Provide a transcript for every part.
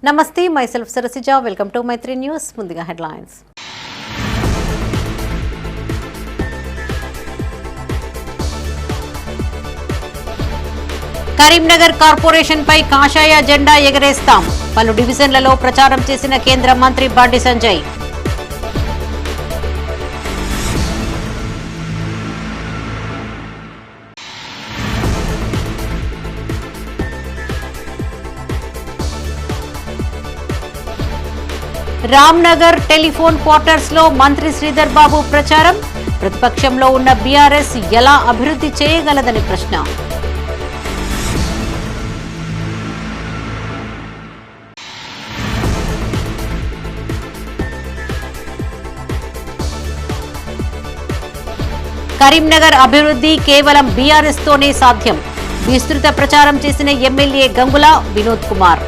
నమస్తే, myself Sarasija. Welcome to Maitri news. ముందుగా headlines. Karimnagar corporation పై కాషాయ జెండా ఎగరేస్తాం. పలు డివిజన్లలో ప్రచారం చేసిన కేంద్ర మంత్రి బండి సంజయ్. రామ్నగర్ టెలిఫోన్ క్వార్టర్స్ లో మంత్రి శ్రీధర్ బాబు ప్రచారం. ప్రతిపక్షంలో ఉన్న బీఆర్ఎస్ ఎలా అభివృద్ధి చేయగలదని ప్రశ్న. కరీంనగర్ అభివృద్ధి కేవలం బీఆర్ఎస్ తోనే సాధ్యం. విస్తృత ప్రచారం చేసిన ఎమ్మెల్యే గంగుల వినోద్ కుమార్.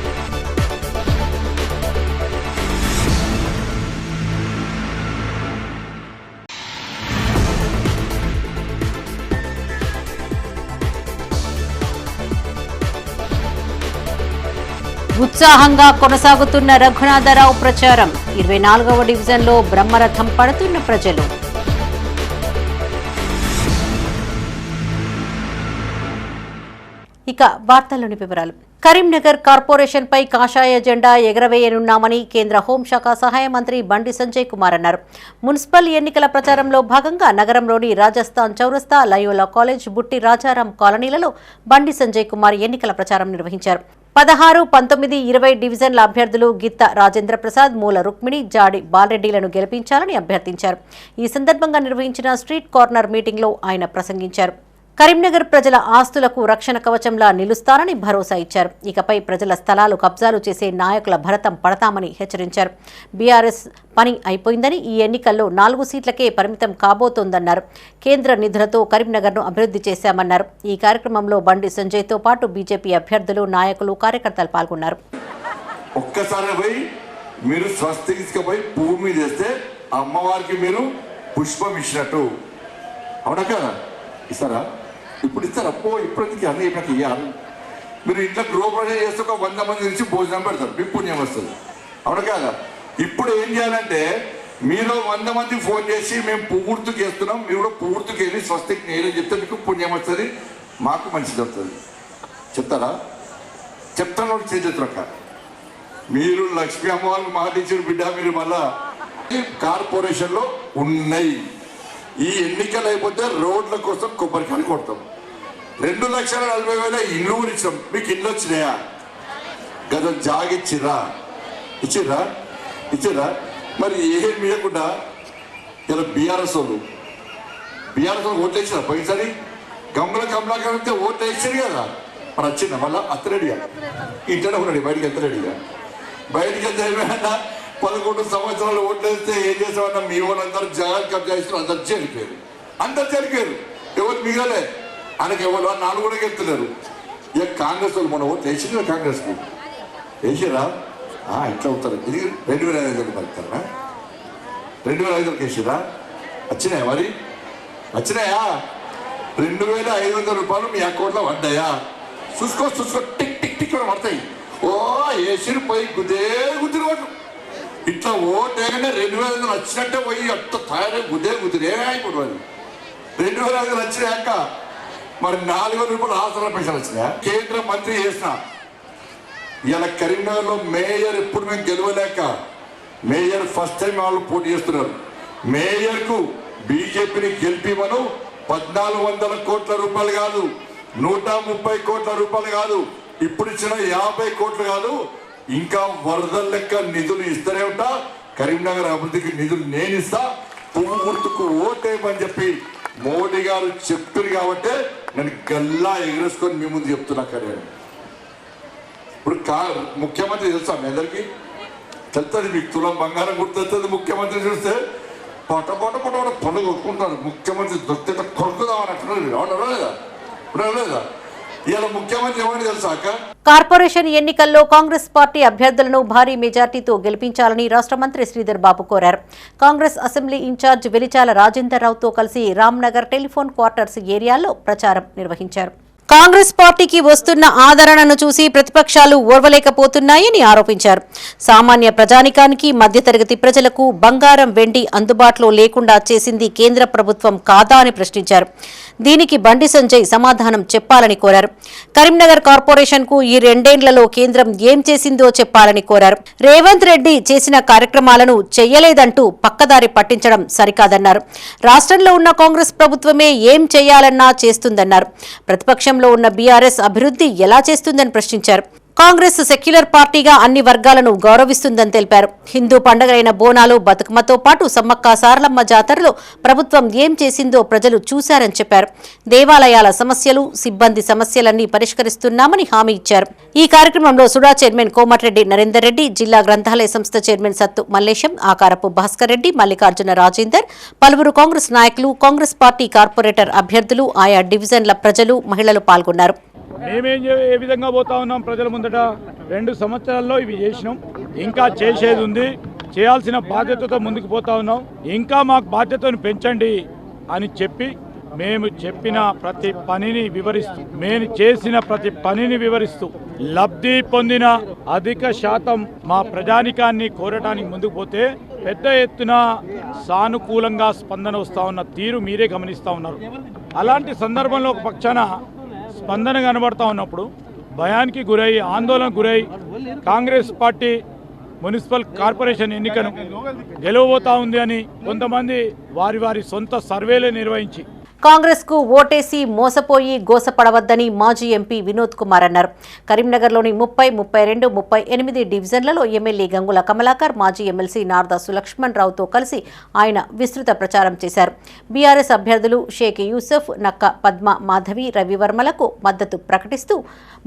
ఉత్సాహంగా కొనసాగుతున్న రఘునాథరావు ప్రచారం. 24వ డివిజన్లో బ్రహ్మరథం పడుతున్న ప్రజలు. ఇక వార్తల్లోని వివరాలు. కరీంనగర్ కార్పొరేషన్ పై కాషాయ జెండా ఎగరవేయనున్నామని కేంద్ర హోంశాఖ సహాయ మంత్రి బండి సంజయ్ కుమార్ అన్నారు. మున్సిపల్ ఎన్నికల ప్రచారంలో భాగంగా నగరంలోని రాజస్థాన్ చౌరస్తా, లయోలా కాలేజ్, బుట్టి రాజారాం కాలనీలలో బండి సంజయ్ కుమార్ ఎన్నికల ప్రచారం నిర్వహించారు. 16, 19, 20 డివిజన్ల అభ్యర్థులు గిత్త రాజేంద్ర ప్రసాద్, మూల రుక్మిణి, జాడి బాలరెడ్డిలను గెలిపించాలని అభ్యర్థించారు. ఈ సందర్భంగా నిర్వహించిన స్ట్రీట్ కార్నర్ మీటింగ్లో ఆయన ప్రసంగించారు. కరీంనగర్ ప్రజల ఆస్తులకు రక్షణ కవచంలా నిలుస్తారని భరోసా ఇచ్చారు. ఇకపై ప్రజల స్థలాలు కబ్జాలు చేసే నాయకుల భరతం పడతామని హెచ్చరించారు. బీఆర్ఎస్ పని అయిపోయిందని, ఈ ఎన్నికల్లో 4 సీట్లకే పరిమితం కాబోతోందన్నారు. కేంద్ర నిధులతో కరీంనగర్ను అభివృద్ధి చేశామన్నారు. ఈ కార్యక్రమంలో బండి సంజయ్తో పాటు బీజేపీ అభ్యర్థులు, నాయకులు, కార్యకర్తలు పాల్గొన్నారు. ఒక్కసారి పోయి మీరు స్వస్తికి పువ్వు మీద వేస్తే అమ్మవారికి మీరు పుష్పం ఇచ్చినట్టు, అవునా కదా? ఇస్తారా? ఇప్పుడు ఇస్తారా? ఇప్పుడు అన్నీ నాకు ఇవ్వాలి. మీరు ఇంట్లో గృహప్రవేశం చేస్తే ఒక 100 మంది నుంచి భోజనం పెడతారు, మీకు పుణ్యం వస్తుంది, అవునా కదా? ఇప్పుడు ఏం చేయాలంటే మీరు 100 మంది ఫోన్ చేసి మేము పువ్వుర్తుకు వేస్తున్నాం, మీరు కూడా పువ్వుర్తుకు వెళ్ళి స్వస్తికి నేనే చెప్తే మీకు పుణ్యం వస్తుంది, మాకు మంచిది వస్తుంది. చెప్తారా? చెప్తాను చేతులక. మీరు లక్ష్మీ అమ్మవారికి మాట ఇచ్చిన బిడ్డ, మీరు మళ్ళా కార్పొరేషన్లో ఉన్నాయి. ఈ ఎన్నికలు అయిపోతే రోడ్ల కోసం కొబ్బరికాయలు కొడతాం. 2,40,000 ఇల్లు కూడా ఇచ్చాం. మీకు ఇల్లు వచ్చినాయా? గత జాగిచ్చిరా? ఇచ్చిరా? మరి ఏం మీయకుండా ఇలా బీఆర్ఎస్ వాళ్ళు ఓట్లు వేసినా పోయినసారి కమలాకర్ ఓట్లు వేసారు కదా, మరి వచ్చిందా? మళ్ళీ అత్తరెడ్డిగా ఇంట్లోనే ఉన్నాడు, బయటికి ఎత్తరెడ్డిగా. బయటికి వెళ్తే ఏమైనా 11 సంవత్సరాలు ఓట్లు వేస్తే ఏం చేసామన్నా మీ వాళ్ళందరూ జగన్ కబ్జా చేసిన అందరు చనిపోయారు. ఎవరు మిగలే, ఆయనకి ఎవరు 4 కూడా గెలుతున్నారు. ఇక కాంగ్రెస్ వాళ్ళు మన ఓట్లు వేసింది, కాంగ్రెస్కి వేసిరా ఇట్లా అవుతారు. ఇది 2,500 పడతారా? 2,500 వేసిరా? వచ్చినాయా? మరి వచ్చినాయా? 2,500 రూపాయలు మీ అకౌంట్లో పడ్డాయా? చూసుకో టిక్ టిక్ టిక్ కూడా పడతాయి. వేసిరు పోయి గుద్దిరు ఓట్లు. ఇట్లా ఓటు వేయగానే 2,500 వచ్చినట్టే పోయి అంత తయారై గుదిరే అయిపోతుంది. 2,500 వచ్చినాక మరి 4,000 రూపాయలు ఆసరా పైసలు వచ్చినాయా? కేంద్ర మంత్రి చేసిన ఇలా కరీంనగర్లో మేయర్ ఎప్పుడు మేము గెలవలేక, మేయర్ ఫస్ట్ టైం వాళ్ళు పోటీ చేస్తున్నారు. మేయర్కు బీజేపీని గెలిపిమను 1,400 కోట్ల రూపాయలు కాదు, 130 కోట్ల రూపాయలు కాదు, ఇప్పుడు ఇచ్చిన 50 కోట్లు కాదు, ఇంకా వరదల లెక్క నిధులు ఇస్తూనే ఉంటా. కరీంనగర్ అభివృద్ధికి నిధులు నేను ఇస్తా, పువ్వు గుర్తుకు ఓటేయమని చెప్పి మోడీ గారు చెప్తున్నారు. కాబట్టి నేను గల్లా ఎగరేసుకొని మీ ముందు చెప్తున్నా. కరీంనగర్ ఇప్పుడు ముఖ్యమంత్రి తెలుసా మీ అందరికీ? తెలుస్తుంది. మీకు తులం బంగారం గుర్తొస్తుంది. ముఖ్యమంత్రి చూస్తే పొట పనులు కొట్టుకుంటారు. ముఖ్యమంత్రి దొరికితే కొనుక్కుదామని అంటున్నారు. అవునా లేదా? ఇలా ముఖ్యమంత్రి ఏమని తెలుసాక, కార్పొరేషన్ ఎన్నికల్లో కాంగ్రెస్ పార్టీ అభ్యర్థులను భారీ మెజార్టీతో గెలిపించాలని రాష్ట్ర మంత్రి శ్రీధర్ బాబు కోరారు. కాంగ్రెస్ అసెంబ్లీ ఇన్ఛార్జ్ వెలిచాల రాజేందర్ రావుతో కలిసి రామ్నగర్ టెలిఫోన్ క్వార్టర్స్ ఏరియాలో ప్రచారం నిర్వహించారు. కాంగ్రెస్ పార్టీకి వస్తున్న ఆదరణను చూసి ప్రతిపక్షాలు ఓర్వలేకపోతున్నాయని ఆరోపించారు. సామాన్య ప్రజానికానికి, మధ్యతరగతి ప్రజలకు బంగారం, వెండి అందుబాటులో లేకుండా చేసింది కేంద్ర ప్రభుత్వం కాదా అని ప్రశ్నించారు. దీనికి బండి సంజయ్ సమాధానం చెప్పాలని కోరారు. కరీంనగర్ కార్పొరేషన్ కు ఈ 2 ఏళ్లలో కేంద్రం ఏం చేసిందో చెప్పాలని కోరారు. రేవంత్ రెడ్డి చేసిన కార్యక్రమాలను చెయ్యలేదంటూ పక్కదారి పట్టించడం సరికాదన్నారు. రాష్ట్రంలో ఉన్న కాంగ్రెస్ ప్రభుత్వమే ఏం చేయాలన్నా చేస్తుందన్నారు. ప్రతిపక్షంలో ఉన్న బీఆర్ఎస్ అభివృద్ధి ఎలా చేస్తుందని ప్రశ్నించారు. కాంగ్రెస్ సెక్యులర్ పార్టీగా అన్ని వర్గాలను గౌరవిస్తుందని తెలిపారు. హిందూ పండుగలైన బోనాలు, బతుకమ్మతో పాటు సమ్మక్క సారలమ్మ జాతరలో ప్రభుత్వం ఏం చేసిందో ప్రజలు చూశారని చెప్పారు. దేవాలయాల సమస్యలు, సిబ్బంది సమస్యలన్నీ పరిష్కరిస్తున్నామని హామీ ఇచ్చారు. ఈ కార్యక్రమంలో సుడా చైర్మన్ కోమటిరెడ్డి నరేందర్ రెడ్డి, జిల్లా గ్రంథాలయ సంస్థ చైర్మన్ సత్తు మల్లేశం, ఆకారపు భాస్కర్ రెడ్డి, మల్లికార్జున రాజేందర్, పలువురు కాంగ్రెస్ నాయకులు, కాంగ్రెస్ పార్టీ కార్పొరేటర్ అభ్యర్థులు, ఆయా డివిజన్ల ప్రజలు, మహిళలు పాల్గొన్నారు. మేమేం ఏ విధంగా పోతా ఉన్నాం ప్రజల ముందట 2 సంవత్సరాల్లో ఇవి చేసినాం, ఇంకా చేసేది ఉంది, చేయాల్సిన బాధ్యతతో ముందుకు పోతా ఉన్నాం. ఇంకా మాకు బాధ్యతను పెంచండి అని చెప్పి మేము చెప్పిన ప్రతి పనిని వివరిస్తూ, మేము చేసిన ప్రతి పనిని వివరిస్తూ లబ్ధి పొందిన అధిక శాతం మా ప్రజానికాన్ని కోరటానికి ముందుకు పోతే పెద్ద ఎత్తున సానుకూలంగా స్పందన వస్తూ ఉన్న తీరు మీరే గమనిస్తూ ఉన్నారు. అలాంటి సందర్భంలో ఒక పక్షాన స్పందన కనబడతా ఉన్నప్పుడు భయానికి గురై, ఆందోళనకు గురై కాంగ్రెస్ పార్టీ మున్సిపల్ కార్పొరేషన్ ఎన్నికను గెలవబోతా ఉంది అని కొంతమంది వారి సొంత సర్వేలు నిర్వహించి కాంగ్రెస్ కు ఓటేసి మోసపోయి గోసపడవద్దని మాజీ ఎంపీ వినోద్ కుమార్ అన్నారు. కరీంనగర్లోని 30, 32, 38 డివిజన్లలో ఎమ్మెల్యే గంగుల కమలాకర్, మాజీ ఎమ్మెల్సీ నార్దా సులక్ష్మణ్ రావుతో కలిసి ఆయన విస్తృత ప్రచారం చేశారు. బీఆర్ఎస్ అభ్యర్థులు షేక్ యూసఫ్, నక్క పద్మ మాధవి, రవివర్మలకు మద్దతు ప్రకటిస్తూ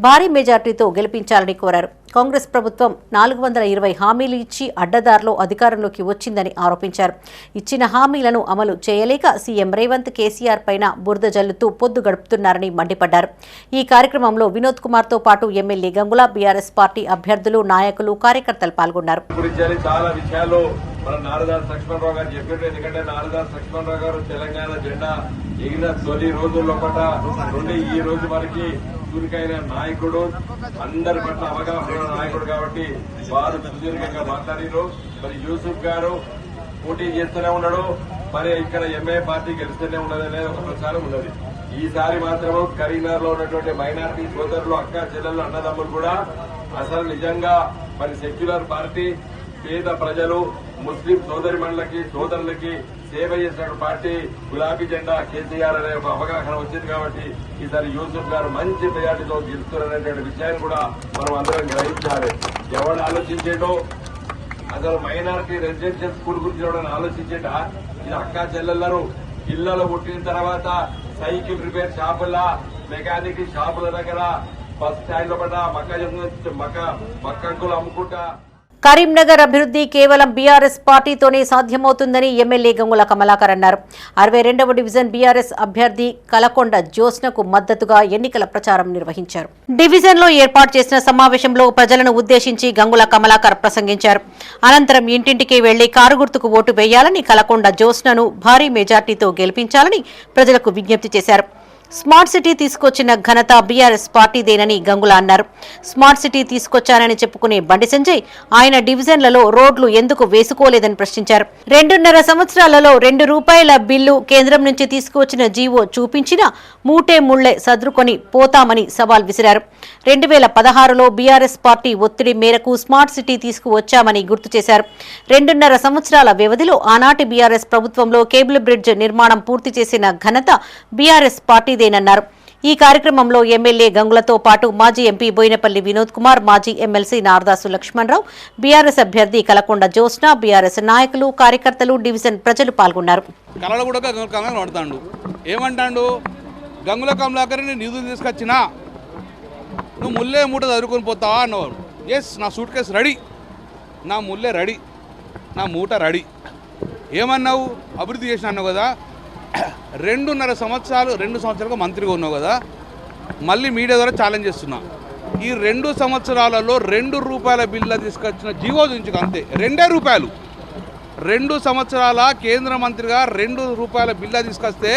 భారీ మెజార్టీతో గెలిపించాలని కోరారు. కాంగ్రెస్ ప్రభుత్వం 420 హామీలు ఇచ్చి అడ్డదారిలో అధికారంలోకి వచ్చిందని ఆరోపించారు. ఇచ్చిన హామీలను అమలు చేయలేక సీఎం రేవంత్, కేసీఆర్ పైన బురద జల్లుతూ పొద్దు గడుపుతున్నారని మండిపడ్డారు. ఈ కార్యక్రమంలో వినోద్ కుమార్ తో పాటు ఎమ్మెల్యే గంగుల, బీఆర్ఎస్ పార్టీ అభ్యర్థులు, నాయకులు, కార్యకర్తలు పాల్గొన్నారు. చాలా విషయాలు మన నారదాస్ లక్ష్మణరావు గారు చెప్పారు. ఎందుకంటే నారదాస్ లక్ష్మణరావు గారు తెలంగాణ జెండా ఎగిన తొలి రోజుల్లో పట్ల నుండి ఈ రోజు వరకు చురుకైన నాయకుడు, అందరి పట్ల అవగాహన నాయకుడు కాబట్టి వారు సుదీర్ఘంగా మాట్లాడారు. మరి యూసుఫ్ గారు పోటీ చేస్తూనే ఉన్నాడు, మరి ఇక్కడ ఎంఏ పార్టీ గెలుస్తూనే ఉన్నదనేది ఒక ప్రచారం ఉన్నది. ఈసారి మాత్రము కరీంనగర్ లో ఉన్నటువంటి మైనారిటీ సోదరులు, అక్క చెల్లెలు, అన్నదమ్ములు కూడా అసలు నిజంగా మరి సెక్యులర్ పార్టీ పేద ప్రజలు, ముస్లిం సోదరులకి సేవ చేసిన పార్టీ గులాబీ జెండా కేసీఆర్ అనే ఒక అవగాహన వచ్చింది. కాబట్టి ఈసారి యూసుఫ్ గారు మంచి మెజార్టీతో గెలుస్తున్నారనేటువంటి విషయాన్ని కూడా మనం అందరం గ్రహించాలి. ఎవరు ఆలోచించేటో అసలు మైనారిటీ రెసిడెన్షియల్ స్కూల్ గురించి ఎవరైనా ఆలోచించేట, ఇది అక్క చెల్లెళ్ళరు పిల్లలు పుట్టిన తర్వాత సైకిల్ రిపేర్ షాపుల, మెకానిక్ షాపుల దగ్గర, బస్ స్టాండ్ లో పడ్డ మక్కంకులు అమ్ముకుంటా. కరీంనగర్ అభివృద్ధి కేవలం బీఆర్ఎస్ పార్టీతోనే సాధ్యమవుతుందని ఎమ్మెల్యే గంగుల కమలాకర్ అన్నారు. 62వ డివిజన్ బీఆర్ఎస్ అభ్యర్థి కలకొండ జ్యోత్స్నకు మద్దతుగా ఎన్నికల ప్రచారం నిర్వహించారు. డివిజన్లో ఏర్పాటు చేసిన సమావేశంలో ప్రజలను ఉద్దేశించి గంగుల కమలాకర్ ప్రసంగించారు. అనంతరం ఇంటింటికి వెళ్లి కారు గుర్తుకు ఓటు వేయాలని, కలకొండ జ్యోత్స్నను భారీ మెజార్టీతో గెలిపించాలని ప్రజలకు విజ్ఞప్తి చేశారు. స్మార్ట్ సిటీ తీసుకొచ్చిన ఘనత బీఆర్ఎస్ పార్టీదేనని గంగుల అన్నారు. స్మార్ట్ సిటీ తీసుకొచ్చానని చెప్పుకునే బండి సంజయ్ ఆయన డివిజన్లలో రోడ్లు ఎందుకు వేసుకోలేదని ప్రశ్నించారు. 2.5 సంవత్సరాలలో ₹2 బిల్లు కేంద్రం నుంచి తీసుకువచ్చిన జీవో చూపించినా మూటే ముళ్లే సదురుకొని పోతామని సవాల్ విసిరారు. 2016లో బీఆర్ఎస్ పార్టీ ఒత్తిడి మేరకు స్మార్ట్ సిటీ తీసుకువచ్చామని గుర్తు చేశారు. 2.5 సంవత్సరాల వ్యవధిలో ఆనాటి బీఆర్ఎస్ ప్రభుత్వంలో కేబుల్ బ్రిడ్జ్ నిర్మాణం పూర్తి చేసిన ఘనత బీఆర్ఎస్ పార్టీదేనన్నారు. ఈ కార్యక్రమంలో ఎమ్మెల్యే గంగులతో పాటు మాజీ ఎంపీ బోయినపల్లి వినోద్ కుమార్, మాజీ ఎమ్మెల్సీ నారదాసు లక్ష్మణరావు, బీఆర్ఎస్ అభ్యర్థి కలకొండ జ్యోత్స్న, బీఆర్ఎస్ నాయకులు, కార్యకర్తలు, డివిజన్ ప్రజలు పాల్గొన్నారు. ఏమంటాడు, గంగుల కమలాకర్ని నిధులు తీసుకొచ్చినా నువ్వు ముల్లే మూట చదువుకొని పోతావా అన్నవాడు. ఎస్, నా సూట్ కేసు రెడీ, నా ముల్లే రెడీ, నా మూట రెడీ. ఏమన్నావు, అభివృద్ధి చేసిన అన్నావు కదా. 2.5 సంవత్సరాలు 2 సంవత్సరాలుగా మంత్రిగా ఉన్నావు కదా, మళ్ళీ మీడియా ద్వారా ఛాలెంజ్ చేస్తున్నా. ఈ 2 సంవత్సరాలలో ₹2 బిల్లు తీసుకొచ్చిన జీవో నుంచి అంతే, ₹2. 2 సంవత్సరాల కేంద్ర మంత్రిగా ₹2 బిల్లు తీసుకొస్తే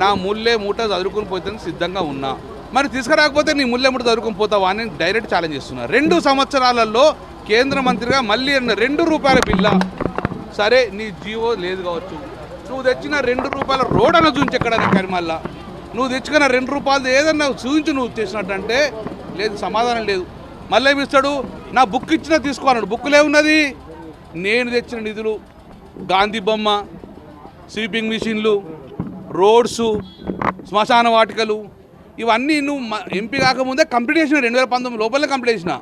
నా ముల్లే మూట చదువుకుని పోతే సిద్ధంగా ఉన్నా. మరి తీసుకురాకపోతే నీ ముల్లెముడు చదువుకొని పోతావా అని డైరెక్ట్ ఛాలెంజ్ చేస్తున్నా. 2 సంవత్సరాలలో కేంద్ర మంత్రిగా మళ్ళీ ₹2 బిల్లా, సరే నీ జీవో లేదు కావచ్చు, నువ్వు తెచ్చిన ₹2 రోడ్ అన్న చూపించి ఎక్కడన్నా కానీ మళ్ళా నువ్వు తెచ్చుకున్న ₹2 ఏదన్నా చూపించి నువ్వు చేసినట్టంటే లేదు, సమాధానం లేదు. మళ్ళీ ఏమిస్తాడు, నా బుక్ ఇచ్చినా తీసుకోవాలన్నాడు. బుక్లో ఏమున్నది, నేను తెచ్చిన నిధులు గాంధీ బొమ్మ, స్వీపింగ్ మిషన్లు, రోడ్సు, శ్మశాన వాటికలు ఇవన్నీ నువ్వు ఎంపీ కాకముందే కంప్లీట్ చేసిన, 2019 లోపలే కంప్లీట్ చేసిన.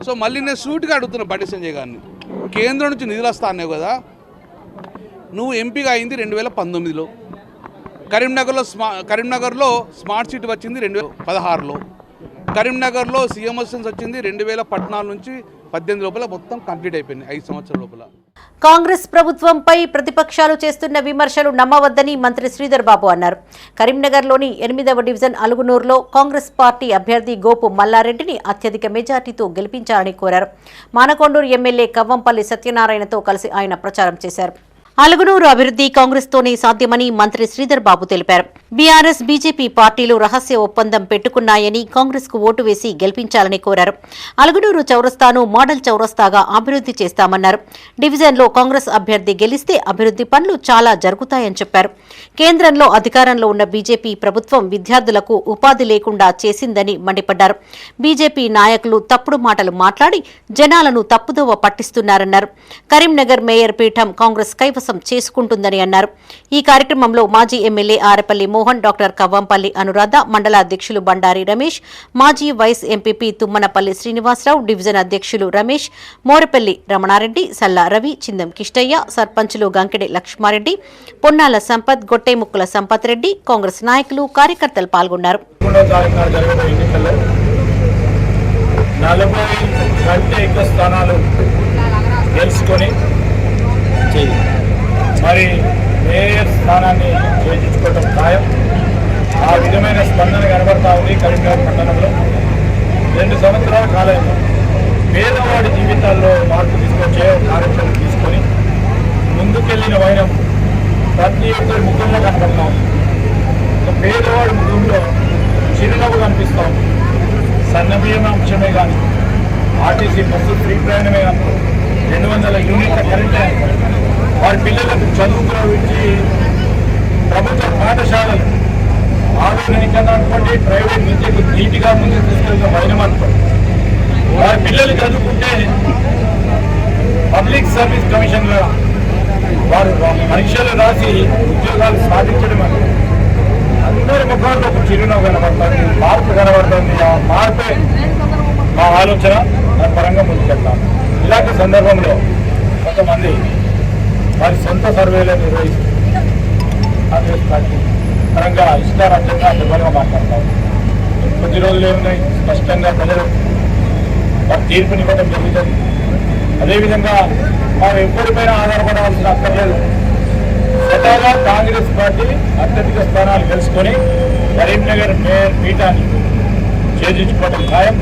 సో మళ్ళీ నేను సూటిగా అడుగుతున్నా బండి సంజయ్ గారిని, కేంద్రం నుంచి నిధులు వస్తా అన్నావు కదా, నువ్వు ఎంపీగా అయింది 2019లో, కరీంనగర్లో స్మార్ట్ సిటీ వచ్చింది 2016లో, కరీంనగర్లో సీఎంఎస్ఎన్స్ వచ్చింది 2014 నుంచి 18 లోపల మొత్తం కంప్లీట్ అయిపోయింది 5 సంవత్సరాల లోపల. కాంగ్రెస్ ప్రభుత్వంపై ప్రతిపక్షాలు చేస్తున్న విమర్శలు నమ్మవద్దని మంత్రి శ్రీధర్ బాబు అన్నారు. కరీంనగర్లోని 8వ డివిజన్ అలుగునూరులో కాంగ్రెస్ పార్టీ అభ్యర్థి గోపు మల్లారెడ్డిని అత్యధిక మెజార్టీతో గెలిపించాలని కోరారు. మానకొండూరు ఎమ్మెల్యే కవ్వంపల్లి సత్యనారాయణతో కలిసి ఆయన ప్రచారం చేశారు. అలుగునూరు అభివృద్ధి కాంగ్రెస్తోనే సాధ్యమని మంత్రి శ్రీధర్ బాబు తెలిపారు. బీఆర్ఎస్ బీజేపీ పార్టీలు రహస్య ఒప్పందం పెట్టుకున్నాయని కాంగ్రెస్ కు ఓటు వేసి గెలిపించాలని కోరారు. అలుగునూరు చౌరస్తాను మోడల్ చౌరస్తాగా అభివృద్ధి చేస్తామన్నారు. డివిజన్లో కాంగ్రెస్ అభ్యర్థి గెలిస్తే అభివృద్ధి పనులు చాలా జరుగుతాయని చెప్పారు. కేంద్రంలో అధికారంలో ఉన్న బీజేపీ ప్రభుత్వం విద్యార్థులకు ఉపాధి లేకుండా చేసిందని మండిపడ్డారు. బీజేపీ నాయకులు తప్పుడు మాటలు మాట్లాడి జనాలను తప్పుదోవ పట్టిస్తున్నారన్నారు. కరీంనగర్ మేయర్ పీఠం కాంగ్రెస్ కైవసం చేసుకుంటుందని అన్నారు. ఈ కార్యక్రమంలో మాజీ ఎమ్మెల్యే ఆరపల్లి మోహన్, డాక్టర్ కవ్వంపల్లి అనురాధ, మండల అధ్యక్షులు బండారి రమేష్, మాజీ vice MPP Tummanapalli Srinivasarao, division అధ్యక్షులు రమేష్, మోరపల్లి రమణారెడ్డి, సల్లా రవి, చిందం కిష్టయ్య, సర్పంచులు గంకెడి లక్ష్మారెడ్డి, పొన్నాల సంపత్, గొట్టేముక్కుల సంపత్ రెడ్డి, కాంగ్రెస్ నాయకులు కార్యకర్తలు పాల్గొన్నారు. 40 కంటే ఎక్కువ స్థానాలు గెలుచుకొని మరి మేయర్ స్థానాన్ని చేయించుకోవడం ఖాయం. ఆ విధమైన స్పందన కనబడతా ఉంది. కరీంనగర్ పట్టణంలో 2 సంవత్సరాల కాలంలో పేదవాడి జీవితాల్లో మార్పు తీసుకొచ్చే కార్యక్రమం తీసుకొని ముందుకెళ్లిన వైనం ప్రతి ఒక్కరి ముఖంలో కనబడతా ఉంది. ఒక పేదవాడి ముఖంలో చిరునవ్వు కనిపిస్తాం. సన్నబియ్యం అంశమే కానీ, ఆర్టీసీ బస్సు ఫ్రీ ప్రయాణమే కానీ, 200 యూనిట్ల కరెంటే, వారి పిల్లలకు చదువుకున్న నుంచి ప్రభుత్వ పాఠశాలలు ఆధునికమైనటువంటి ప్రైవేట్ విద్యకు నీటిగా ముందుకు తీసుకెళ్తున్న వైనమనుకోండి. వారి పిల్లలు చదువుకుంటే పబ్లిక్ సర్వీస్ కమిషన్లో వారు పరీక్షలు రాసి ఉద్యోగాలు సాధించడం అంటే అందరి ముఖాల్లో ఒక చిరునవ్వు కనబడుతుంది, మార్పు కనబడుతుంది. ఆ మార్పే మా ఆలోచన, దాని పరంగా ముందుకెళ్తాం. ఇలాంటి సందర్భంలో కొంతమంది వారి సొంత సర్వేలు నిర్వహిస్తారు. కాంగ్రెస్ పార్టీ పరంగా ఇష్టారాజ్యంగా నిర్వహణగా మాట్లాడతాం. కొద్ది రోజులు ఏమున్నాయి, స్పష్టంగా ప్రజలు వారి తీర్పునివ్వడం జరుగుతుంది. అదేవిధంగా వారు ఎప్పటిపైనా ఆధారపడాల్సిన అక్కర్లేదు. స్వతహాగా కాంగ్రెస్ పార్టీ అత్యధిక స్థానాలు గెలుచుకొని కరీంనగర్ మేయర్ పీఠాన్ని చేజించుకోవడం ఖాయం.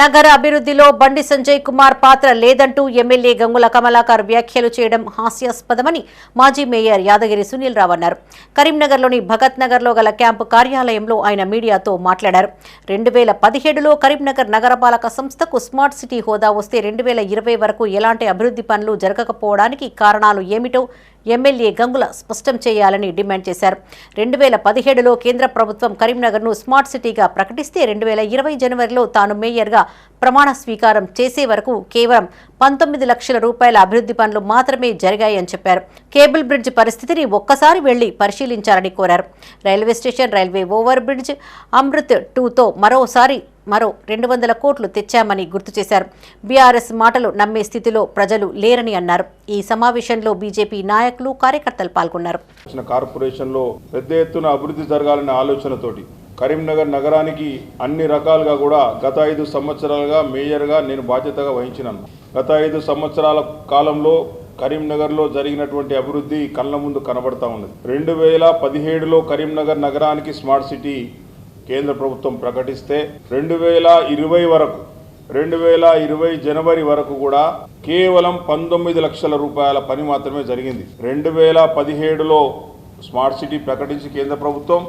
నగర అభివృద్ధిలో బండి సంజయ్ కుమార్ పాత్ర లేదంటూ ఎమ్మెల్యే గంగుల కమలాకర్ వ్యాఖ్యలు చేయడం హాస్యాస్పదమని మాజీ మేయర్ యాదగిరి సునీల్ రావు అన్నారు. కరీంనగర్లోని భగత్ నగర్లో గల క్యాంపు కార్యాలయంలో ఆయన మీడియాతో మాట్లాడారు. 2017లో కరీంనగర్ నగరపాలక సంస్థకు స్మార్ట్ సిటీ హోదా వస్తే 2020 వరకు ఎలాంటి అభివృద్ధి పనులు జరగకపోవడానికి కారణాలు ఏమిటో ఎమ్మెల్యే గంగుల స్పష్టం చేయాలని డిమాండ్ చేశారు. 2017లో కేంద్ర ప్రభుత్వం కరీంనగర్ను స్మార్ట్ సిటీగా ప్రకటిస్తే 2020 జనవరిలో తాను మేయర్గా ప్రమాణ స్వీకారం చేసే వరకు కేవలం 19 లక్షల రూపాయల అభివృద్ధి పనులు మాత్రమే జరిగాయని చెప్పారు. కేబుల్ బ్రిడ్జ్ పరిస్థితిని ఒక్కసారి వెళ్లి పరిశీలించాలని కోరారు. Railway station, railway over bridge, Amrit 2తో మరో 200 కోట్లు తెచ్చామని గుర్తు చేశారు. బీఆర్ఎస్ మాటలు నమ్మే స్థితిలో ప్రజలు లేరని అన్నారు. ఈ సమావేశంలో బీజేపీ నాయకులు, కార్యకర్తలు పాల్గొన్నారు. కార్పొరేషన్లో పెద్ద ఎత్తున అభివృద్ధి జరగాలనే ఆలోచనతోటి కరీంనగర్ నగరానికి అన్ని రకాలుగా కూడా గత 5 సంవత్సరాలుగా మేయర్గా నేను బాధ్యతగా వహించినాను. గత 5 సంవత్సరాల కాలంలో కరీంనగర్లో జరిగినటువంటి అభివృద్ధి కళ్ళ ముందు కనబడతా ఉన్నది. 2017లో కరీంనగర్ నగరానికి స్మార్ట్ సిటీ కేంద్ర ప్రభుత్వం ప్రకటిస్తే 2020 జనవరి వరకు కూడా కేవలం 19 లక్షల రూపాయల పని మాత్రమే జరిగింది. 2017లో స్మార్ట్ సిటీ ప్రకటించి కేంద్ర ప్రభుత్వం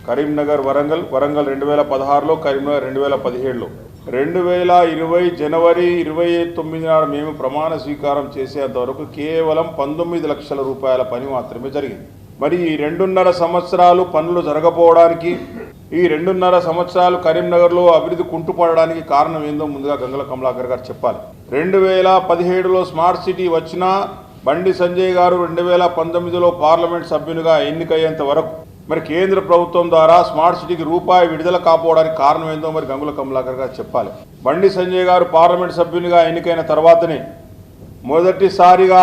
కరీంనగర్ వరంగల్ 2016లో, కరీంనగర్ 2017లో. 2020 జనవరి 29 నాడు మేము ప్రమాణ స్వీకారం చేసేంత వరకు కేవలం 19 లక్షల రూపాయల పని మాత్రమే జరిగింది. మరి ఈ 2.5 సంవత్సరాలు పనులు జరగకపోవడానికి, ఈ 2.5 సంవత్సరాలు కరీంనగర్లో అభివృద్ధి కుంటుపడడానికి కారణం ఏందో ముందుగా గంగుల కమలాకర్ గారు చెప్పాలి. 2017లో స్మార్ట్ సిటీ వచ్చినా బండి సంజయ్ గారు 2019లో పార్లమెంట్ సభ్యునిగా ఎన్నికయ్యేంత వరకు మరి కేంద్ర ప్రభుత్వం ద్వారా స్మార్ట్ సిటీకి రూపాయి విడుదల కాకపోవడానికి కారణం ఏందో మరి గంగుల కమలాకర్ గారు చెప్పాలి. బండి సంజయ్ గారు పార్లమెంట్ సభ్యునిగా ఎన్నికైన తర్వాతనే మొదటిసారిగా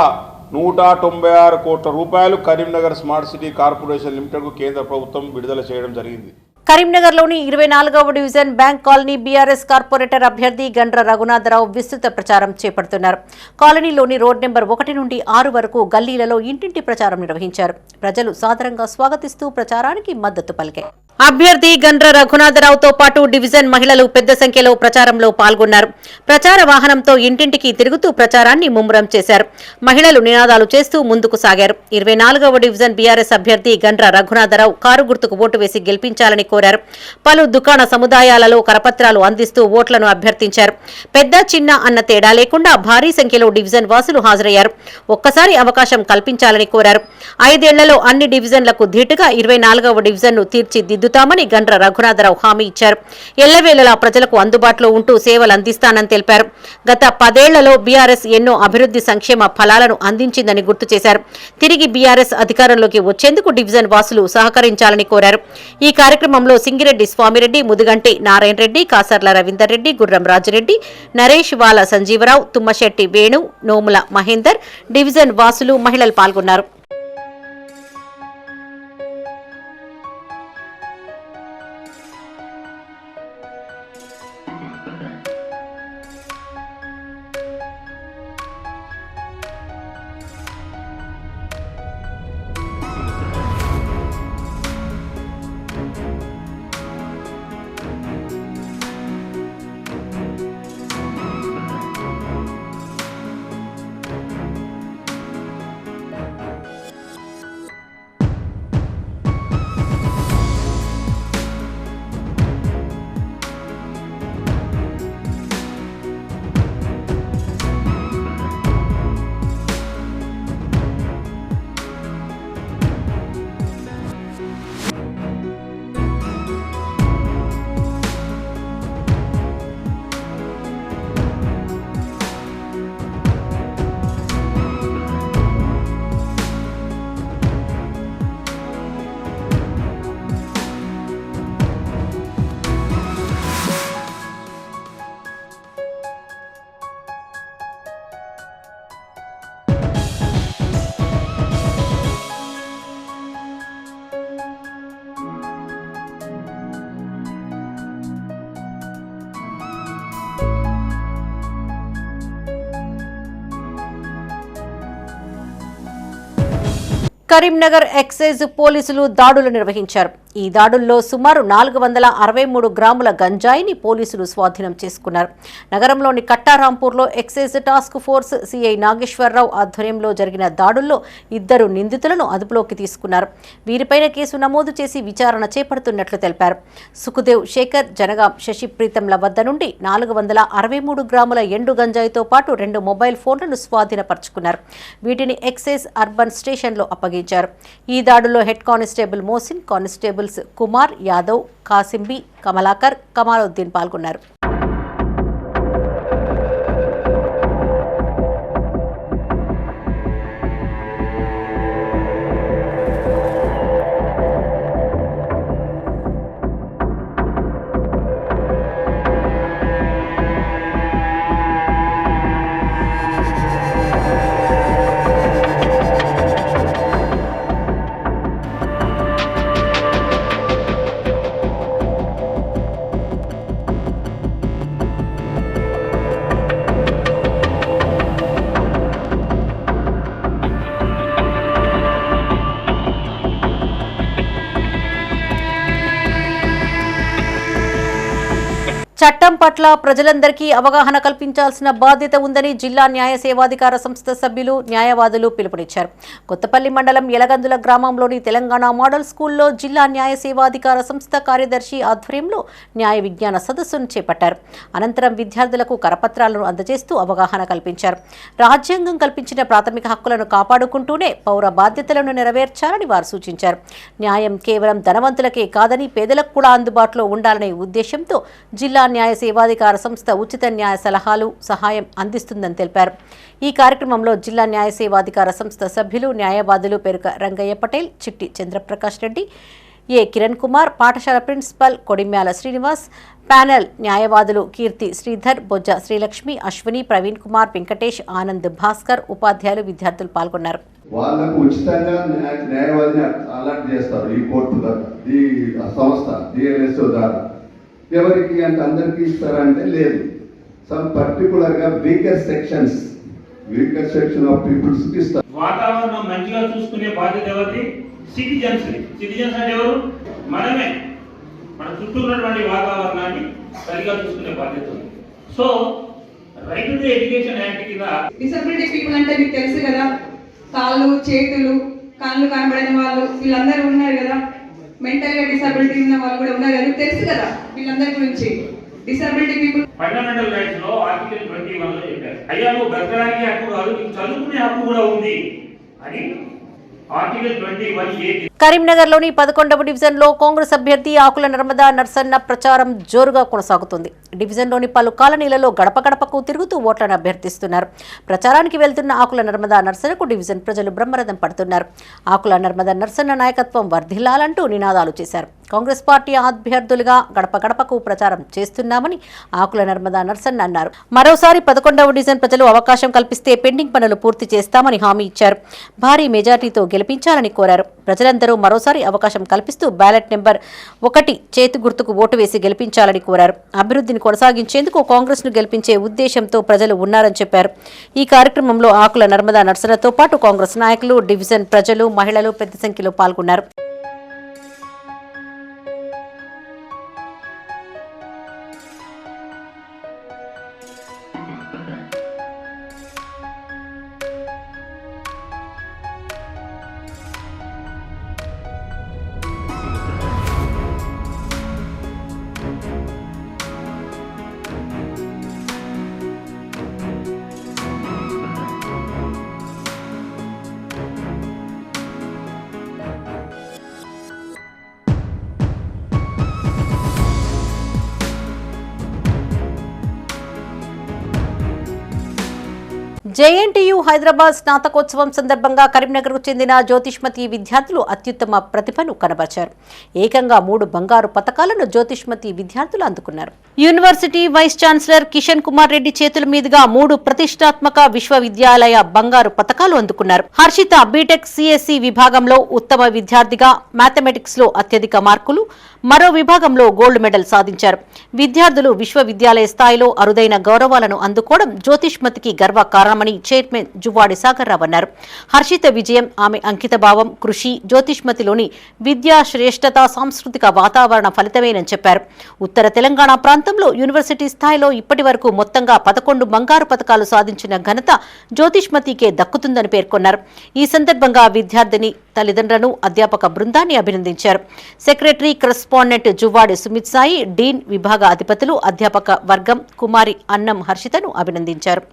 196 కోట్ల రూపాయలు కరీంనగర్ స్మార్ట్ సిటీ కార్పొరేషన్ లిమిటెడ్కు కేంద్ర ప్రభుత్వం విడుదల చేయడం జరిగింది. కరీంనగర్లోని 24వ division bank colony BRS corporator అభ్యర్థి గండ్ర రఘునాథరావు విస్తృత ప్రచారం చేపడుతున్నారు. కాలనీలోని రోడ్ నెంబర్ 1 నుండి 6 వరకు గల్లీలలో ఇంటింటి ప్రచారం నిర్వహించారు. ప్రజలు సాదరంగా స్వాగతిస్తూ ప్రచారానికి మద్దతు పలికారు. అభ్యర్థి గండ్ర రఘునాథరావుతో పాటు డివిజన్ మహిళలు పెద్ద సంఖ్యలో ప్రచారంలో పాల్గొన్నారు. ప్రచార వాహనంతో ఇంటింటికి తిరుగుతూ ప్రచారాన్ని ముమ్మరం చేశారు. మహిళలు నినాదాలు చేస్తూ ముందుకు సాగారు. 24వ డివిజన్ బీఆర్ఎస్ అభ్యర్థి గండ్ర రఘునాథరావు కారు గుర్తుకు ఓటు వేసి గెలిపించాలని కోరారు. పలు దుకాణ సముదాయాలలో కరపత్రాలు అందిస్తూ ఓట్లను అభ్యర్థించారు. పెద్ద చిన్న అన్న తేడా లేకుండా భారీ సంఖ్యలో డివిజన్ వాసులు హాజరయ్యారు. ఒక్కసారి అవకాశం కల్పించాలని కోరారు. 5 ఏళ్లలో అన్ని డివిజన్లకు ధీటుగా 24వ డివిజన్ను తీర్చిదిద్దుతామని గండ్ర రఘునాథరావు హామీ ఇచ్చారు. ఎల్లవేళలా ప్రజలకు అందుబాటులో ఉంటూ సేవలు అందిస్తానని తెలిపారు. గత 10 ఏళ్లలో బీఆర్ఎస్ ఎన్నో అభివృద్ధి సంక్షేమ ఫలాలను అందించిందని గుర్తు చేశారు. తిరిగి బీఆర్ఎస్ అధికారంలోకి వచ్చేందుకు డివిజన్ వాసులు సహకరించాలని కోరారు. ఈ కార్యక్రమంలో సింగిరెడ్డి స్వామిరెడ్డి, ముదుగంటి నారాయణ రెడ్డి, కాసర్ల రవీందర్ రెడ్డి, గుర్రం రాజిరెడ్డి, నరేష్ వాల సంజీవరావు, తుమ్మశెట్టి వేణు, నోముల మహేందర్, డివిజన్ వాసులు, మహిళలు పాల్గొన్నారు. కరీంనగర్ ఎక్సైజ్ పోలీసులు దాడులు నిర్వహించారు. ఈ దాడుల్లో సుమారు 463 గ్రాముల గంజాయిని పోలీసులు స్వాధీనం చేసుకున్నారు. నగరంలోని కట్టారాంపూర్లో excise task force CI Nageswararao ఆధ్వర్యంలో జరిగిన దాడుల్లో 2 నిందితులను అదుపులోకి తీసుకున్నారు. వీరిపైన కేసు నమోదు చేసి విచారణ చేపడుతున్నట్లు తెలిపారు. సుఖదేవ్ శేఖర్, జనగాం శశిప్రీతంల వద్ద నుండి 463 గ్రాముల ఎండు గంజాయితో పాటు 2 మొబైల్ ఫోన్లను స్వాధీనపరుచుకున్నారు. వీటిని ఎక్సైజ్ అర్బన్ స్టేషన్లో అప్పగించారు. ఈ దాడుల్లో head constable Mohsin, constables Kumar Yadav, Kasimbi, Kamalakar, Kamaluddin పాల్గొన్నారు. చట్టం పట్ల ప్రజలందరికీ అవగాహన కల్పించాల్సిన బాధ్యత ఉందని జిల్లా న్యాయ సేవాధికార సంస్థ సభ్యులు న్యాయవాదులు పిలుపునిచ్చారు. కొత్తపల్లి మండలం యలగందుల గ్రామంలోని తెలంగాణ మోడల్ స్కూల్లో జిల్లా న్యాయ సేవాధికార సంస్థ కార్యదర్శి ఆధ్వర్యంలో న్యాయ విజ్ఞాన సదస్సును చేపట్టారు. అనంతరం విద్యార్థులకు కరపత్రాలను అందజేస్తూ అవగాహన కల్పించారు. రాజ్యాంగం కల్పించిన ప్రాథమిక హక్కులను కాపాడుకుంటూనే పౌర బాధ్యతలను నెరవేర్చాలని వారు సూచించారు. న్యాయం కేవలం ధనవంతులకే కాదని పేదలకు కూడా అందుబాటులో ఉండాలనే ఉద్దేశంతో జిల్లా న్యాయ సేవాధికార సంస్థ ఉచిత న్యాయ సలహాలు సహాయం అందిస్తుందని తెలిపారు. ఈ కార్యక్రమంలో జిల్లా న్యాయ సేవాధికార సంస్థ సభ్యులు న్యాయవాదులు పెరుక రంగయ్య పటేల్, చిట్టి చంద్రప్రకాష్ రెడ్డి, ఏ కిరణ్ కుమార్, పాఠశాల ప్రిన్సిపల్ కొడిమ్యాల శ్రీనివాస్, ప్యానెల్ న్యాయవాదులు కీర్తి శ్రీధర్, బొజ్జ శ్రీలక్ష్మి, అశ్విని, ప్రవీణ్ కుమార్, వెంకటేష్, ఆనంద్ భాస్కర్, ఉపాధ్యాయులు, విద్యార్థులు పాల్గొన్నారు. వాళ్ళకు ఉచితంగా న్యాయవాదిని అలర్ట్ చేస్తారు ఈ కోర్టు ద్వారా, ఈ సంస్థ డిఎల్ఎస్ఓ ద్వారా. ఎవరికి అంటే అందరికీ ఇస్తారంటే లేదు. సమ్ పర్టికులర్గా వీకర్ సెక్షన్ ఆఫ్ పీపుల్స్ కి ఇస్తారు. వాతావరణం మంచిగా చూసుకునే బాధ్యత ఎవరిది? సిటిజన్స్ అంటే ఎవరు? మనమే. మన చుట్టూ ఉన్నటువంటి వాతావరణాన్ని సరిగా చూసుకునే బాధ్యత ఉంది. So right to education act కింద డిసబిలిటీ పీపుల్ అంటే మీకు తెలుసు కదా, కాళ్ళు చేతులు కళ్ళు కనబడని వాళ్ళు వీళ్ళందరూ ఉన్నారు కదా, మెంటల్ గా డిసబిలిటీ ఉన్న వాళ్ళు కూడా ఉన్నారు కదా, తెలుసు కదా వీళ్ళందరి గురించి. డిసబిలిటీ పీపుల్ ఫండమెంటల్ రైట్స్ లో ఆర్టికల్ 21 లో చెప్పారు, అయ్యా నువ్వు బ్రతకడానికి హక్కు కాదు, నీకు చదువుకునే హక్కు కూడా ఉంది అని ఆర్టికల్ 21A. కరీంనగర్లోని 11వ డివిజన్లో కాంగ్రెస్ అభ్యర్థి ఆకుల నర్మదా నర్సన్న ప్రచారం జోరుగా కొనసాగుతుంది. డివిజన్లోని పలు కాలనీలలో గడప గడపకు తిరుగుతూ ఓట్లను అభ్యర్థిస్తున్నారు. ప్రచారానికి వెళ్తున్న ఆకుల నర్మదా నర్సన్నకు డివిజన్ ప్రజలు బ్రహ్మరథం పడుతున్నారు. ఆకుల నర్మదా నర్సన్న నాయకత్వం వర్ధిల్లాలంటూ నినాదాలు చేశారు. కాంగ్రెస్ పార్టీ అభ్యర్థులుగా గడప గడపకు ప్రచారం చేస్తున్నామని ఆకుల నర్మదా నర్సన్న అన్నారు. మరోసారి 11వ డివిజన్ ప్రజలు అవకాశం కల్పిస్తే పెండింగ్ పనులు పూర్తి చేస్తామని హామీ ఇచ్చారు. భారీ మెజార్టీతో గెలిపించాలని కోరారు. ప్రజలందరూ మరోసారి అవకాశం కల్పిస్తూ బ్యాలెట్ నెంబర్ 1 చేతి గుర్తుకు ఓటు వేసి గెలిపించాలని కోరారు. అభివృద్ధిని కొనసాగించేందుకు కాంగ్రెస్ ను గెలిపించే ఉద్దేశంతో ప్రజలు ఉన్నారని చెప్పారు. ఈ కార్యక్రమంలో ఆకుల నర్మదా నర్సన్నతో పాటు కాంగ్రెస్ నాయకులు, డివిజన్ ప్రజలు, మహిళలు పెద్ద సంఖ్యలో పాల్గొన్నారు. జేఎన్టీయూ హైదరాబాద్ స్నాతకోత్సవం సందర్భంగా కరీంనగర్కు చెందిన జ్యోతిష్మతి విద్యార్థులు అత్యుత్తమ ప్రతిభను కనబర్చారు. ఏకంగా 3 బంగారు పతకాలను జ్యోతిష్మతి విద్యార్థులు అందుకున్నారు. University vice chancellor Kishan Kumar Reddy చేతుల మీదుగా 3 ప్రతిష్టాత్మక విశ్వవిద్యాలయ బంగారు పతకాలు అందుకున్నారు. హర్షిత బీటెక్ సిఎస్సి విభాగంలో ఉత్తమ విద్యార్థిగా, మ్యాథమెటిక్స్ లో అత్యధిక మార్కులు, మరో విభాగంలో గోల్డ్ మెడల్ సాధించారు. విద్యార్థులు విశ్వవిద్యాలయ స్థాయిలో అరుదైన గౌరవాలను అందుకోవడం జ్యోతిష్మతికి గర్వకారణమని చైర్మన్ జువ్వాడి సాగర్ రావు అన్నారు. హర్షిత విజయం, ఆమె అంకితభావం, కృషి జ్యోతిష్మతిలోని విద్యా శ్రేష్టత, సాంస్కృతిక వాతావరణ ఫలితమేనని చెప్పారు. ఉత్తర తెలంగాణ ప్రాంతంలో యూనివర్సిటీ స్థాయిలో ఇప్పటి వరకు మొత్తంగా 11 బంగారు పతకాలు సాధించిన ఘనత జ్యోతిష్మతికే దక్కుతుందని పేర్కొన్నారు. ఈ సందర్భంగా విద్యార్థిని తల్లిదండ్రులను, అధ్యాపక బృందాన్ని అభినందించారు. సెక్రటరీ కరెస్పాండెంట్ జువ్వాడి సుమిత్ సాయి, డీన్, విభాగ అధిపతులు, అధ్యాపక వర్గం, కుమారి అన్నం హర్షితను అభినందించారు.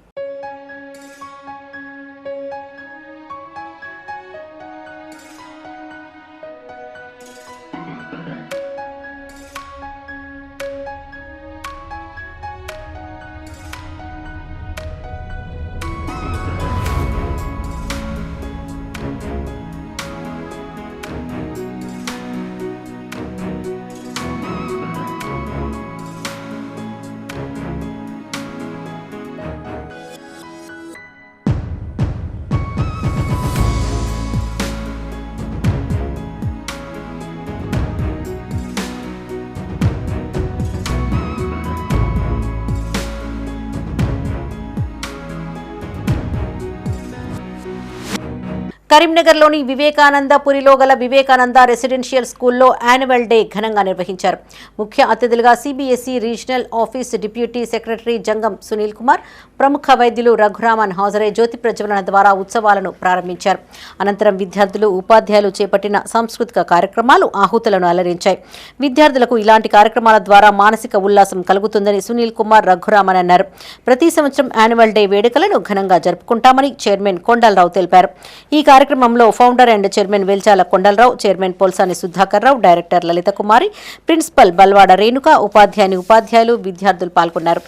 కరీంనగర్లోని వివేకానందపురిలో గల వివేకానంద రెసిడెన్షియల్ స్కూల్లో యాన్యువల్ డే ఘనంగా నిర్వహించారు. ముఖ్య అతిథులుగా CBSE regional office deputy secretary Jangam Sunil Kumar, ప్రముఖ వైద్యులు రఘురామన్ హాజరై జ్యోతి ప్రజ్వలన ద్వారా ఉత్సవాలను ప్రారంభించారు. అనంతరం విద్యార్థులు, ఉపాధ్యాయులు చేపట్టిన సాంస్కృతిక కార్యక్రమాలు ఆహుతులను అలరించాయి. విద్యార్థులకు ఇలాంటి కార్యక్రమాల ద్వారా మానసిక ఉల్లాసం కలుగుతుందని సునీల్ కుమార్, రఘురామన్ అన్నారు. ప్రతి సంవత్సరం యాన్యువల్ డే వేడుకలను ఘనంగా జరుపుకుంటామని చైర్మన్ కొండలరావు తెలిపారు. ఈ కార్యక్రమంలో founder and chairman Velchala Kondalarao, chairman Polsani Sudhakar Rao, director Lalitha Kumari, principal Balwada Renuka, ఉపాధ్యాయులు, విద్యార్థులు పాల్గొన్నారు.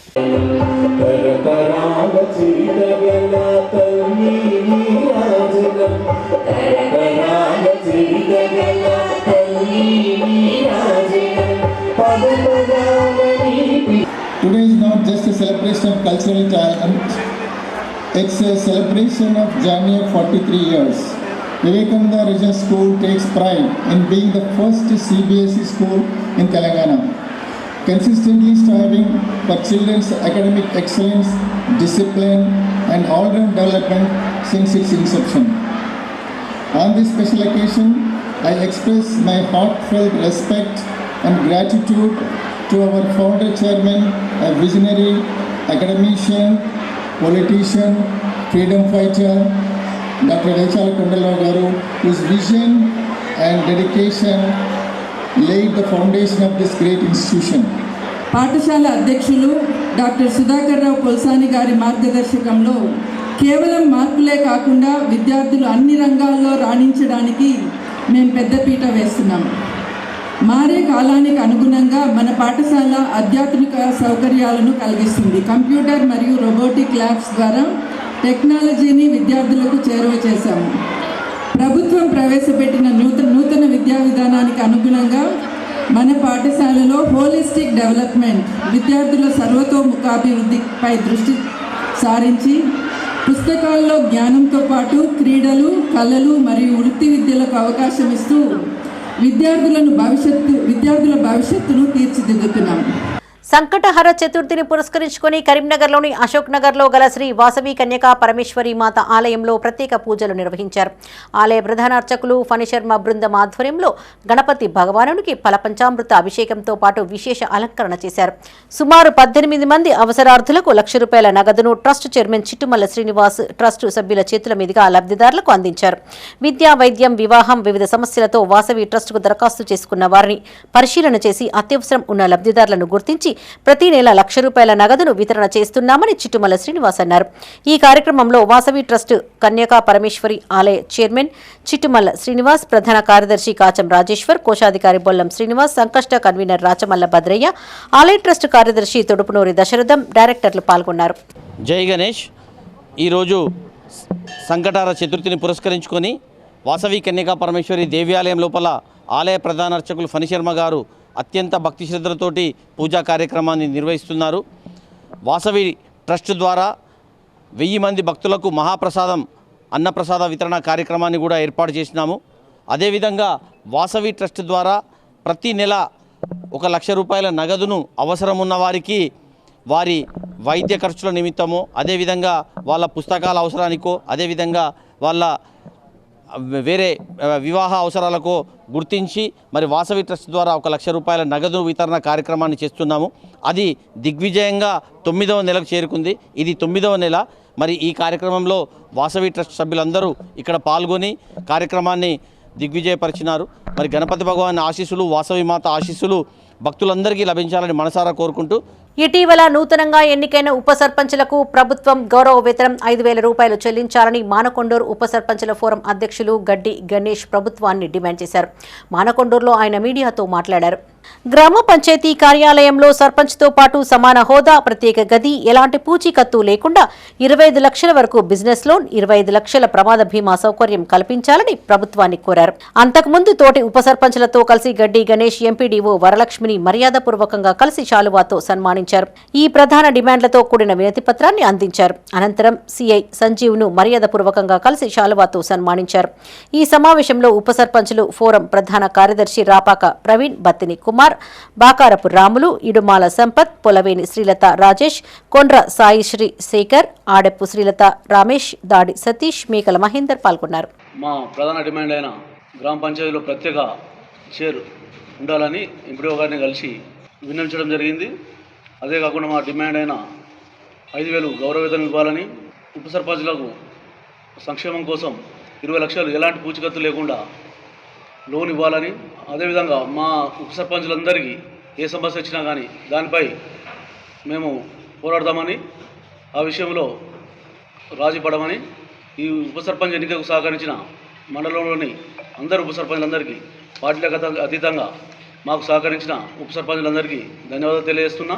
Today is not just a celebration of cultural talent, it's a celebration of journey of 43 years. Vivekananda Regional School takes pride in being the first CBSE school in Telangana, consistently striving for children's academic excellence, discipline and all-round development since its inception. On this special occasion, I express my heartfelt respect and gratitude to our founder chairman, a visionary, academician, politician, freedom fighter, Dr. Velchala Kondalrao Garu, whose vision and dedication laid the foundation of this great institution. పాఠశాల అధ్యక్షులు doctor Sudhakar రావు పొల్సాని గారి మార్గదర్శకంలో కేవలం మార్కులే కాకుండా విద్యార్థులు అన్ని రంగాల్లో రాణించడానికి మేము పెద్దపీట వేస్తున్నాం. మారే కాలానికి అనుగుణంగా మన పాఠశాల అత్యాధునిక సౌకర్యాలను కలిగిస్తుంది. కంప్యూటర్ మరియు రోబోటిక్ ల్యాబ్స్ ద్వారా టెక్నాలజీని విద్యార్థులకు చేరువ చేశాము. ప్రభుత్వం ప్రవేశపెట్టిన నూతన విద్యా విధానానికి అనుగుణంగా మన పాఠశాలలో హోలిస్టిక్ డెవలప్మెంట్, విద్యార్థుల సర్వతోముఖాభివృద్ధిపై దృష్టి సారించి పుస్తకాల్లో జ్ఞానంతో పాటు క్రీడలు, కళలు మరియు వృత్తి విద్యలకు అవకాశం ఇస్తూ విద్యార్థుల భవిష్యత్తును తీర్చిదిద్దుతున్నాం. సంకటహర చతుర్థిని పురస్కరించుకొని కరీంనగర్లోని అశోక్ నగర్లో గల శ్రీ వాసవి కన్యకా పరమేశ్వరి మాత ఆలయంలో ప్రత్యేక పూజలు నిర్వహించారు. ఆలయ ప్రధాన అర్చకులు ఫణిశర్మ బృందం ఆధ్వర్యంలో గణపతి భగవానునికి ఫలపంచామృత అభిషేకంతో పాటు విశేష అలంకరణ చేశారు. సుమారు 18 మంది అవసరార్థులకు ₹1,00,000 నగదును trust chairman Chittumalla Srinivas trust సభ్యుల చేతుల మీదుగా లబ్ధిదారులకు అందించారు. విద్యా, వైద్యం, వివాహం, వివిధ సమస్యలతో వాసవి ట్రస్టుకు దరఖాస్తు చేసుకున్న వారిని పరిశీలన చేసి అత్యవసరం ఉన్న లబ్ధిదారులను గుర్తించి ప్రతి నెల ₹1,00,000 నగదును వితరణ చేస్తున్నామని చిట్టుమల్ల శ్రీనివాస్ అన్నారు. ఈ కార్యక్రమంలో వాసవి ట్రస్ట్ కన్యకా పరమేశ్వరి ఆలయ చైర్మన్ చిట్టుమల్ల శ్రీనివాస్, ప్రధాన కార్యదర్శి కాచం రాజేశ్వర్, కోశాధికారి బొల్లం శ్రీనివాస్, సంకష్ట కన్వీనర్ రాచమల్ల భద్రయ్య, ఆలయ ట్రస్ట్ కార్యదర్శి తొడుపునూరి దశరథం, డైరెక్టర్లు పాల్గొన్నారు. జై గణేష్. ఈరోజు సంకటహర చతుర్థిని పురస్కరించుకొని వాసవి కన్యకా పరమేశ్వరి దేవాలయం లోపల ఆలయ ప్రధాన అర్చకులు ఫణిశర్మ గారు అత్యంత భక్తి శ్రద్ధలతోటి పూజా కార్యక్రమాన్ని నిర్వహిస్తున్నారు. వాసవి ట్రస్ట్ ద్వారా 1000 మంది భక్తులకు మహాప్రసాదం, అన్నప్రసాద వితరణ కార్యక్రమాన్ని కూడా ఏర్పాటు చేసినాము. అదేవిధంగా వాసవి ట్రస్ట్ ద్వారా ప్రతి నెల ₹1,00,000 నగదును అవసరం ఉన్న వారికి వారి వైద్య ఖర్చుల నిమిత్తమో, అదేవిధంగా వాళ్ళ పుస్తకాల అవసరానికో, అదేవిధంగా వాళ్ళ వేరే వివాహ అవసరాలకు గుర్తించి మరి వాసవి ట్రస్ట్ ద్వారా ₹1,00,000 నగదు వితరణ కార్యక్రమాన్ని చేస్తున్నాము. అది దిగ్విజయంగా 9వ నెలకు చేరుకుంది. ఇది 9వ నెల. మరి ఈ కార్యక్రమంలో వాసవి ట్రస్ట్ సభ్యులందరూ ఇక్కడ పాల్గొని కార్యక్రమాన్ని దిగ్విజయపరిచినారు. మరి గణపతి భగవాన్ ఆశీస్సులు, వాసవి మాత ఆశీస్సులు భక్తులందరికీ లభించాలని మనసారా కోరుకుంటూ, ఇటీవల నూతనంగా ఎన్నికైన ఉప సర్పంచులకు ప్రభుత్వం గౌరవ వేతనం ₹5,000 చెల్లించాలని మానకొండూరు ఉప సర్పంచుల ఫోరం అధ్యక్షులు గడ్డి గణేష్ ప్రభుత్వాన్ని డిమాండ్ చేశారు. మానకొండూరులో ఆయన మీడియాతో మాట్లాడారు. గ్రామ పంచాయతీ కార్యాలయంలో సర్పంచ్తో పాటు సమాన హోదా, ప్రత్యేక గది, ఎలాంటి పూచీకత్తు లేకుండా 25 లక్షల వరకు బిజినెస్ లోన్, 25 లక్షల ప్రమాద బీమా సౌకర్యం కల్పించాలని ప్రభుత్వాన్ని కోరారు. అంతకుముందు తోటి ఉప సర్పంచ్లతో కలిసి గడ్డి గణేష్ ఎంపీడీఓ వరలక్ష్మిని మర్యాదపూర్వకంగా కలిసి శాలువాతో సన్మానించారు. ఈ ప్రధాన డిమాండ్లతో కూడిన వినతి పత్రాన్ని అందించారు. అనంతరం సిఐ సంజీవ్ను మర్యాదపూర్వకంగా కలిసి శాలువాతో సన్మానించారు. ఈ సమావేశంలో ఉప సర్పంచులు ఫోరం ప్రధాన కార్యదర్శి రాపాక ప్రవీణ్, బత్తిని కుమార్, బాకారపు రాములు, ఇడుమాల సంపత్, పొలవేని శ్రీలత రాజేష్, కొండ్ర సాయిశ్రీ శేఖర్, ఆడెప్పు శ్రీలత రామేష్, దాడి సతీష్, మేకల మహేందర్ పాల్గొన్నారు. మా ప్రధాన డిమాండ్ అయిన గ్రామ పంచాయతీలో ప్రత్యేక చైర్ ఉండాలని ఎంపీడీఓ గారిని కలిసి విన్నవించడం జరిగింది. అదే కాకుండా మా డిమాండ్ అయిన 5,000 గౌరవ వేతనం ఇవ్వాలని, ఉప సర్పంచ్లకు సంక్షేమం కోసం 20 లక్షలు ఎలాంటి పూచికత్తు లేకుండా లోన్ ఇవ్వాలని, అదేవిధంగా మా ఉప సర్పంచులందరికీ ఏ సమస్య వచ్చినా కానీ దానిపై మేము పోరాడతామని, ఆ విషయంలో రాజీ పడమని, ఈ ఉప సర్పంచ్ ఎన్నికకు సహకరించిన మండలంలోని అందరు ఉప సర్పంచులందరికీ పార్టీలకు అతీతంగా మాకు సహకరించిన ఉప సర్పంచులందరికీ ధన్యవాదాలు తెలియజేస్తున్నా.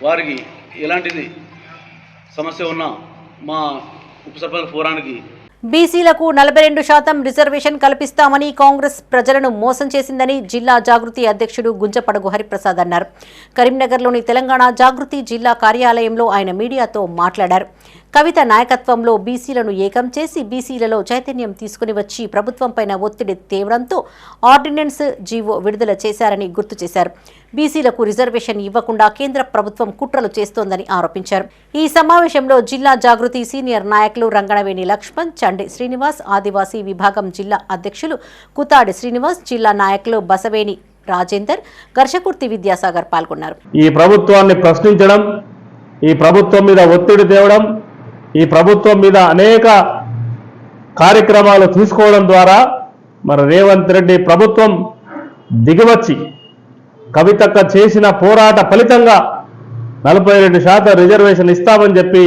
వారికి ఎలాంటిది సమస్య ఉన్నా మా ఉప సర్పంచ్ ఫోరానికి బీసీలకు 42% రిజర్వేషన్ కల్పిస్తామని కాంగ్రెస్ ప్రజలను మోసం చేసిందని జిల్లా జాగృతి అధ్యక్షుడు గుంజపడగు హరిప్రసాద్ అన్నారు. కరీంనగర్లోని తెలంగాణ జాగృతి జిల్లా కార్యాలయంలో ఆయన మీడియాతో మాట్లాడారు. కవిత నాయకత్వంలో బీసీలను ఏకం చేసి బీసీలలో చైతన్యం తీసుకుని వచ్చి ప్రభుత్వంపైన ఒత్తిడి తేవడంతో ఆర్డినెన్స్ జీవో విడుదల చేశారని గుర్తు చేశారు. బీసీలకు రిజర్వేషన్ ఇవ్వకుండా కేంద్ర ప్రభుత్వం కుట్రలు చేస్తోందని ఆరోపించారు. ఈ సమావేశంలో జిల్లా జాగృతి సీనియర్ నాయకులు రంగణవేణి లక్ష్మణ్, చండి శ్రీనివాస్, ఆదివాసీ విభాగం జిల్లా అధ్యక్షులు కుతాడి శ్రీనివాస్, జిల్లా నాయకులు బసవేని రాజేందర్, ఘర్షకుర్తి విద్యాసాగర్ పాల్గొన్నారు. ఈ ప్రభుత్వాన్ని ప్రశ్నించడం, ఈ ప్రభుత్వం మీద ఒత్తిడి తేవడం, ఈ ప్రభుత్వం మీద అనేక కార్యక్రమాలు తీసుకోవడం ద్వారా మరి రేవంత్ రెడ్డి ప్రభుత్వం దిగివచ్చి కవితక్క చేసిన పోరాట ఫలితంగా 42% రిజర్వేషన్ ఇస్తామని చెప్పి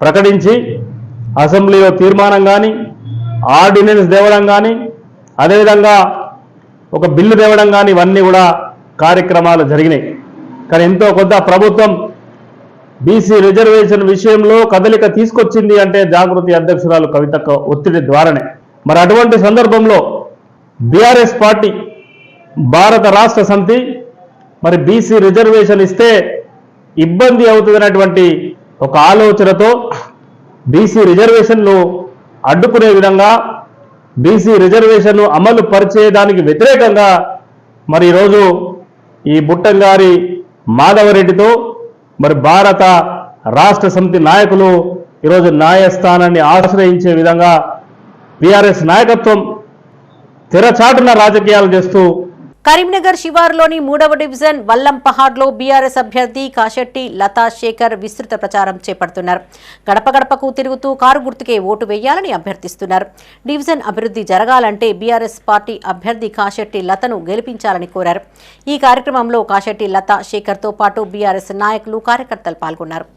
ప్రకటించి అసెంబ్లీలో తీర్మానం కానీ, ఆర్డినెన్స్ తేవడం కానీ, అదేవిధంగా ఒక బిల్లు తేవడం కానీ ఇవన్నీ కూడా కార్యక్రమాలు జరిగినాయి. కానీ ఎంతో కొంత ప్రభుత్వం బీసీ రిజర్వేషన్ విషయంలో కదలిక తీసుకొచ్చింది అంటే జాగృతి అధ్యక్షురాలు కవితక్క ఒత్తిడి ద్వారానే. మరి అటువంటి సందర్భంలో బీఆర్ఎస్ పార్టీ, భారత రాష్ట్ర సమితి మరి బీసీ రిజర్వేషన్ ఇస్తే ఇబ్బంది అవుతుందనేటువంటి ఒక ఆలోచనతో బీసీ రిజర్వేషన్ను అడ్డుకునే విధంగా, బీసీ రిజర్వేషన్ను అమలు పరిచేదానికి వ్యతిరేకంగా మరి ఈరోజు ఈ బుట్టంగారి మాధవరెడ్డితో మరి భారత రాష్ట్ర సమితి నాయకులు ఈరోజు న్యాయస్థానాన్ని ఆశ్రయించే విధంగా బీఆర్ఎస్ నాయకత్వం తెరచాటున రాజకీయాలు చేస్తూ కరీంనగర్ శివారులోని 3వ డివిజన్ వల్లంపహాడ్లో బీఆర్ఎస్ అభ్యర్థి కాశెట్టి లతా శేఖర్ విస్తృత ప్రచారం చేపడుతున్నారు. గడప గడపకు తిరుగుతూ కారు గుర్తుకే ఓటు వేయాలని అభ్యర్థిస్తున్నారు. డివిజన్ అభివృద్ధి జరగాలంటే బీఆర్ఎస్ పార్టీ అభ్యర్థి కాశెట్టి లతను గెలిపించాలని కోరారు. ఈ కార్యక్రమంలో కాశెట్టి లతా శేఖర్తో పాటు బీఆర్ఎస్ నాయకులు, కార్యకర్తలు పాల్గొన్నారు.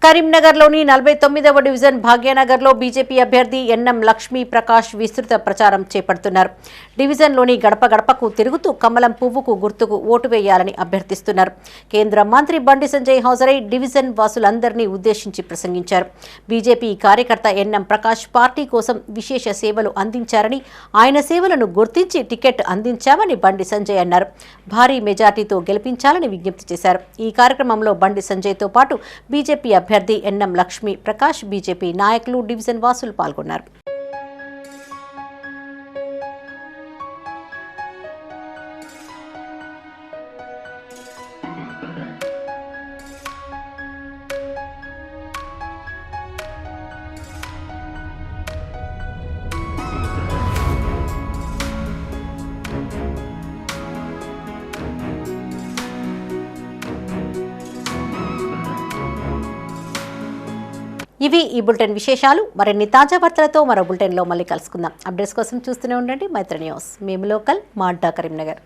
కరీంనగర్లోని 49వ డివిజన్ భాగ్యనగర్లో బీజేపీ అభ్యర్థి ఎన్ఎం లక్ష్మీ ప్రకాష్ విస్తృత ప్రచారం చేపడుతున్నారు. డివిజన్లోని గడప గడపకు తిరుగుతూ కమలం పువ్వుకు గుర్తుకు ఓటు వేయాలని అభ్యర్థిస్తున్నారు. కేంద్ర మంత్రి బండి సంజయ్ హాజరై డివిజన్ వాసులందరినీ ఉద్దేశించి ప్రసంగించారు. బీజేపీ కార్యకర్త ఎన్ఎం ప్రకాష్ పార్టీ కోసం విశేష సేవలు అందించారని, ఆయన సేవలను గుర్తించి టికెట్ అందించామని బండి సంజయ్ అన్నారు. భారీ మెజార్టీతో గెలిపించాలని విజ్ఞప్తి చేశారు. ఈ కార్యక్రమంలో బండి సంజయ్తో పాటు బీజేపీ అభ్యర్థి ఎన్ఎం లక్ష్మీ ప్రకాష్, బీజేపీ నాయకులు, డివిజన్ వాసులు పాల్గొన్నారు. ఇవి ఈ బులెటిన్ విశేషాలు. మరిన్ని తాజా వార్తలతో మరో బులెటిన్లో మళ్ళీ కలుసుకుందాం. అప్డేట్స్ కోసం చూస్తూనే ఉండండి మైత్రి న్యూస్. మేము లోకల్, మా అడ్డా కరీంనగర్.